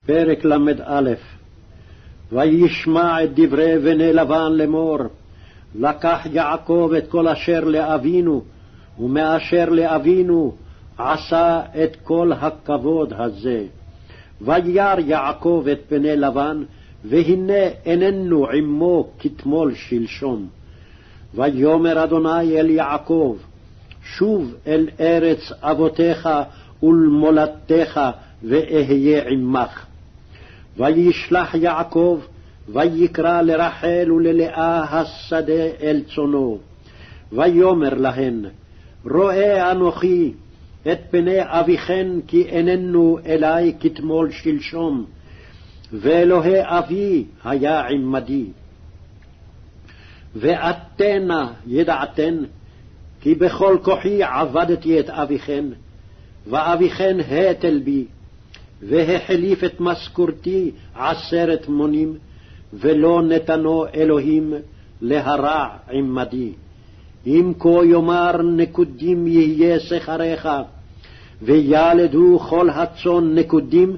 פרק ל"א. וישמע את דברי בני לבן לאמור, לקח יעקב את כל אשר לאבינו, ומאשר לאבינו עשה את כל הכבוד הזה. וירא יעקב את פני לבן, והנה איננו עמו כתמול שלשום. ויאמר אדוני אל יעקב, שוב אל ארץ אבותיך ולמולדתך, ואהיה עמך. וישלח יעקב, ויקרא לרחל וללאה השדה אל צונו. ויאמר להן, רואה אנוכי את פני אביכן, כי איננו אלי כתמול שלשום, ואלוהי אבי היה עמדי. ואתנה ידעתן, כי בכל כוחי עבדתי את אביכן, ואביכן התל בי, והחליף את משכורתי 10 מונים, ולא נתנו אלוהים להרע עמדי. אם כה יאמר נקודים יהיה שכריך, וילדו כל הצאן נקודים,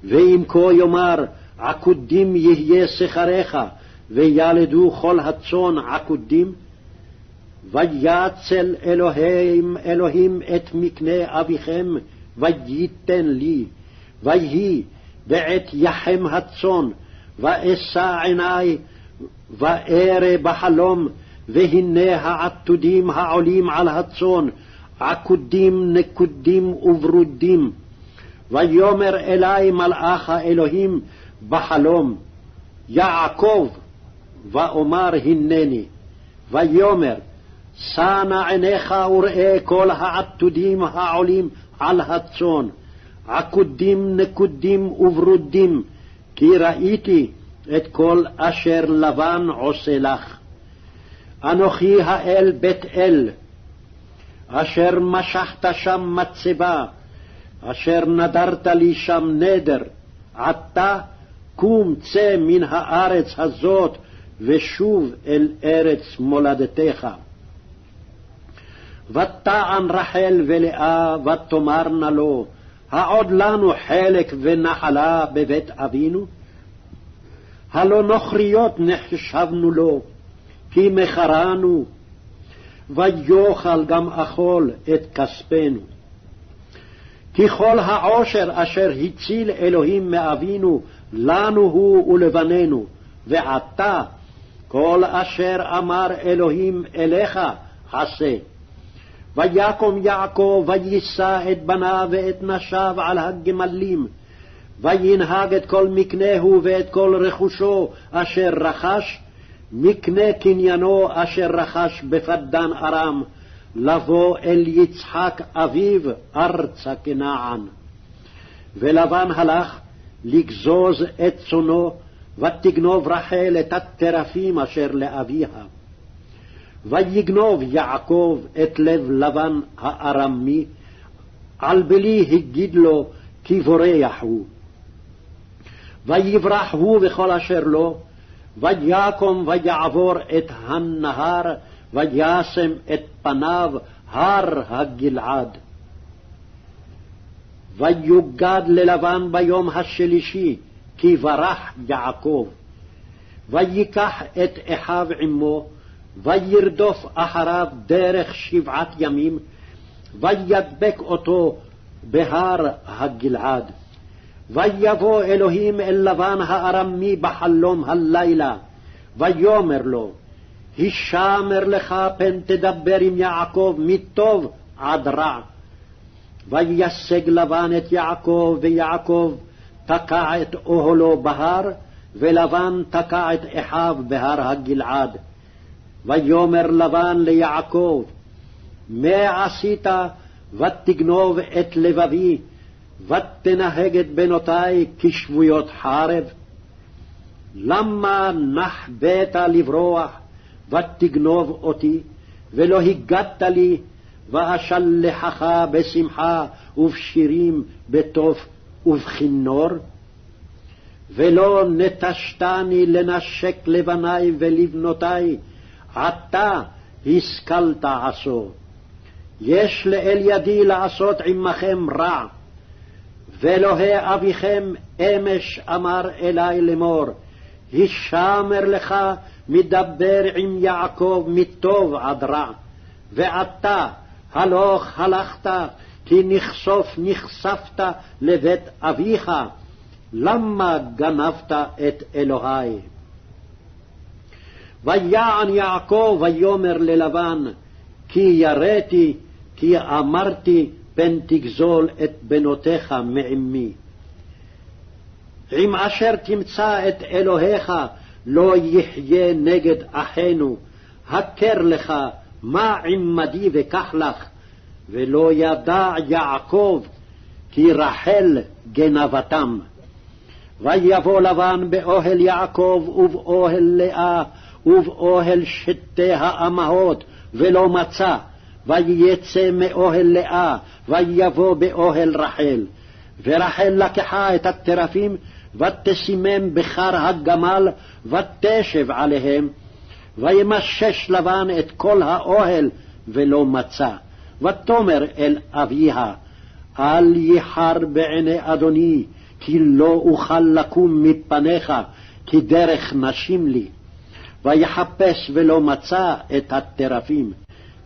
ואם כה יאמר עקודים יהיה שכריך, וילדו כל הצאן עקודים, ויצל אלוהים את מקנה אביכם, וייתן לי. ויהי בעת יחם הצאן, ואשא עיני, וארא בחלום, והנה העתודים העולים על הצאן, עקודים נקודים וברודים. ויאמר אלי מלאך האלוהים בחלום, יעקב, ואומר הנני. ויאמר, שא נא עיניך וראה כל העתודים העולים על הצאן, עקודים נקודים וברודים, כי ראיתי את כל אשר לבן עושה לך. אנוכי האל בית אל, אשר משכת שם מצבה, אשר נדרת לי שם נדר. עתה קום צא מן הארץ הזאת, ושוב אל ארץ מולדתך. ותען רחל ולאה, ותאמרנה לו, העוד לנו חלק ונחלה בבית אבינו? הלא נוכריות נחשבנו לו, כי מכרנו, ויאכל גם אכול את כספנו. כי כל העושר אשר הציל אלוהים מאבינו, לנו הוא ולבנינו, ועתה כל אשר אמר אלוהים אליך עשה. ויקום יעקב ויישא את בניו ואת נשיו על הגמלים, וינהג את כל מקנהו ואת כל רכושו אשר רכש, מקנה קניינו אשר רכש בפדן ארם, לבוא אל יצחק אביו ארצה כנען. ולבן הלך לגזוז את צאנו, ותגנוב רחל את הטרפים אשר לאביה. ויגנוב יעקב את לב לבן הארמי, על בלי הגיד לו, כי בורח הוא. ויברח הוא וכל אשר לו, ויקום ויעבור את הנהר, וישם את פניו הר הגלעד. ויוגד ללבן ביום השלישי, כי ברח יעקב. ויקח את אחיו עמו, וירדוף אחריו דרך 7 ימים, וידבק אותו בהר הגלעד. ויבוא אלוהים אל לבן הארמי בחלום הלילה, ויאמר לו, הישמר לך פן תדבר עם יעקב מטוב עד רע. וישג לבן את יעקב, ויעקב תקע את אוהלו בהר, ולבן תקע את אחיו בהר הגלעד. ויאמר לבן ליעקב, מה עשית ותגנוב את לבבי, ותנהג את בנותי כשבויות חרב? למה נחבאת לברוח ותגנוב אותי, ולא הגדת לי, ואשלחך בשמחה ובשירים בטוב ובכינור? ולא נטשתני לנשק לבני ולבנותי, עתה השכלת עשו. יש לאל ידי לעשות עמכם רע, ואלוהי אביכם אמש אמר אלי לאמור, הישמר לך מדבר עם יעקב מטוב עד רע, ועתה הלוך הלכת, כי נחשפת לבית אביך, למה גנבת את אלוהי? ויען יעקב ויאמר ללבן, כי יראתי, כי אמרתי, פן תגזול את בנותיך מעמי. עם אשר תמצא את אלוהיך לא יחיה נגד אחינו, הכר לך מה עמדי וקח לך. ולא ידע יעקב כי רחל גנבתם. ויבוא לבן באוהל יעקב ובאוהל לאה ובאוהל שתי האמהות ולא מצא. ויצא מאוהל לאה ויבוא באוהל רחל. ורחל לקחה את הטרפים ותשימם בחר הגמל ותשב עליהם. וימשש לבן את כל האוהל ולא מצא. ותאמר אל אביה, אל יחר בעיני אדוני, כי לא אוכל לקום מפניך, כי דרך נשים לי. ויחפש ולא מצא את הטרפים.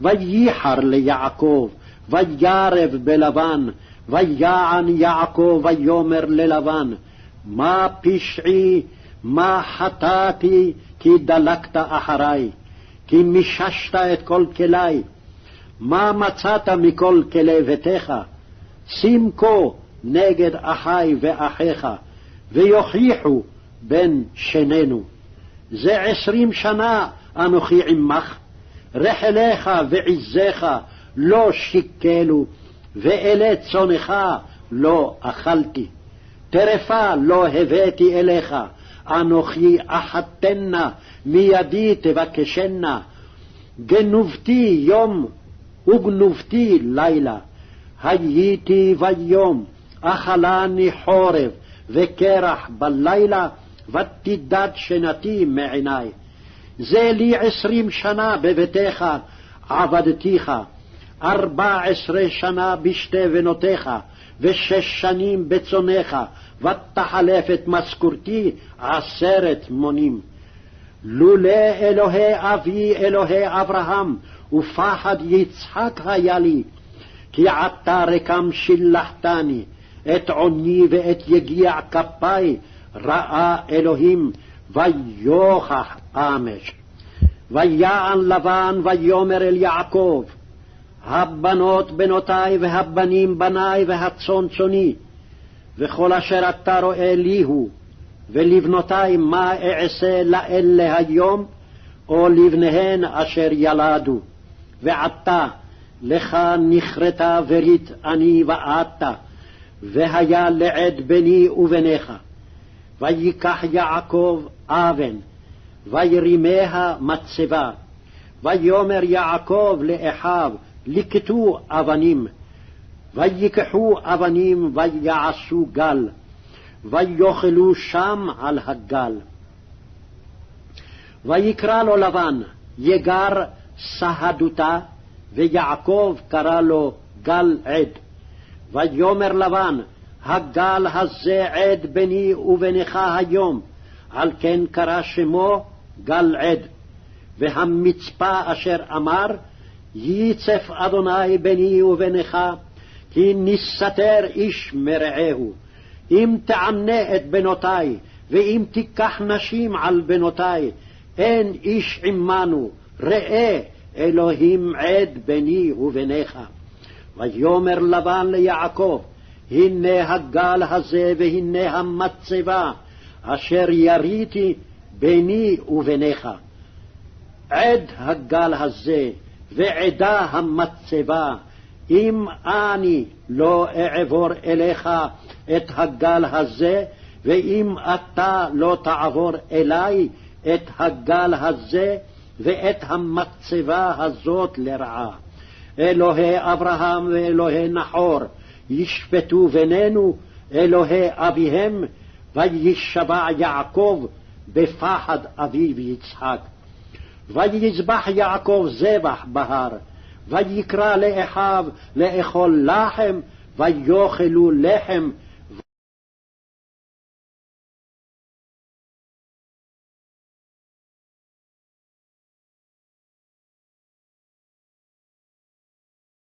וייחר ליעקב, וירב בלבן, ויען יעקב ויאמר ללבן, מה פשעי, מה חטאתי, כי דלקת אחרי, כי מיששת את כל כלי. מה מצאת מכל כלי ביתך? שים כה נגד אחי ואחיך, ויוכיחו בין שנינו. זה 20 שנה אנוכי עמך, רחליך ועזיך לא שיקלו, ואלי צונך לא אכלתי. טרפה לא הבאתי אליך, אנוכי אחתנה, מידי תבקשנה. גנובתי יום וגנובתי לילה, הייתי ביום, אכלני חורב וקרח בלילה, ותידד שנתי מעיני. זה לי 20 שנה בביתך עבדתיך, 14 שנה בשתי בנותיך, ו6 שנים בצונך, ותחלף את משכורתי 10 מונים. לולא אלוהי אבי אלוהי אברהם, ופחד יצחק היה לי, כי עתה רקם שילחתני, את עוני ואת יגיע כפי ראה אלוהים, ויוכח אמש. ויען לבן ויאמר אל יעקב, הבנות בנותי והבנים בני והצאן צאני, וכל אשר אתה רואה לי הוא, ולבנותי מה אעשה לאלה היום, או לבניהן אשר ילדו. ועתה לך נכרתה ברית אני ואתה, והיה לעד בני ובניך. ויקח יעקב אבן, וירימיה מצבה. ויאמר יעקב לאחיו, לקטו אבנים. ויקחו אבנים ויעשו גל, ויאכלו שם על הגל. ויקרא לו לבן יגר סהדותה, ויעקב קרא לו גל עד. ויאמר לבן, הגל הזה עד בני ובנך היום, על כן קרא שמו גל עד. והמצפה אשר אמר, ייצף אדוני בני ובנך, כי נסתר איש מרעהו. אם תענה את בנותי, ואם תיקח נשים על בנותי, אין איש עמנו, ראה אלוהים עד בני ובניך. ויאמר לבן ליעקב, הנה הגל הזה והנה המצבה, אשר יריתי בני ובניך. עד הגל הזה ועדה המצבה, אם אני לא אעבור אליך את הגל הזה, ואם אתה לא תעבור אלי את הגל הזה ואת המצבה הזאת לרעה. אלוהי אברהם ואלוהי נחור ישפטו בינינו, אלוהי אביהם, וישבע יעקב בפחד אביו יצחק. ויזבח יעקב זבח בהר, ויקרא לאחיו לאכול לחם, ויאכלו לחם,